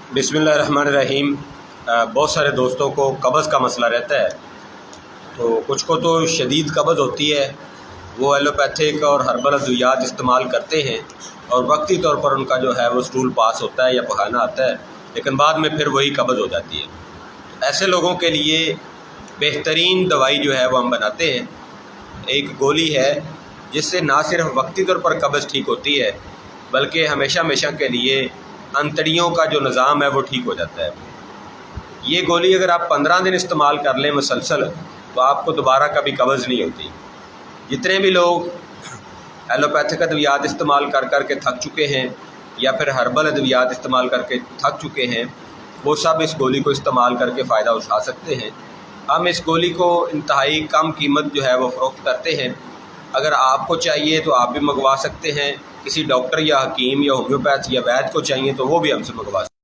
बिस्मिल्लाहिर्रहमानिर्रहीम। बहुत सारे दोस्तों को कब्ज़ का मसला रहता है, तो कुछ को तो शदीद कब्ज़ होती है, वो एलोपैथिक और हर्बल अद्वियात इस्तेमाल करते हैं और वक्ती तौर पर उनका जो है वो स्टूल पास होता है या पखाना आता है, लेकिन बाद में फिर वही कब्ज़ हो जाती है। ऐसे लोगों के लिए बेहतरीन दवाई जो है वो हम बनाते हैं। एक गोली है जिससे ना सिर्फ वक्ती तौर पर कब्ज़ ठीक होती है, बल्कि हमेशा हमेशा के लिए अंतड़ियों का जो निज़ाम है वो ठीक हो जाता है। ये गोली अगर आप 15 दिन इस्तेमाल कर लें मुसलसल, तो आपको दोबारा कभी कब्ज़ नहीं होती। जितने भी लोग एलोपैथिक अद्वियात इस्तेमाल कर कर के थक चुके हैं या फिर हर्बल अद्वियात इस्तेमाल करके थक चुके हैं, वो सब इस गोली को इस्तेमाल करके फ़ायदा उठा सकते हैं। हम इस गोली को इंतहाई कम कीमत जो है वो फ़रोख्त करते हैं। अगर आपको चाहिए तो आप भी मंगवा सकते हैं। किसी डॉक्टर या हकीम या होम्योपैथ या वैद्य को चाहिए तो वो भी हमसे मंगवा सकते हैं।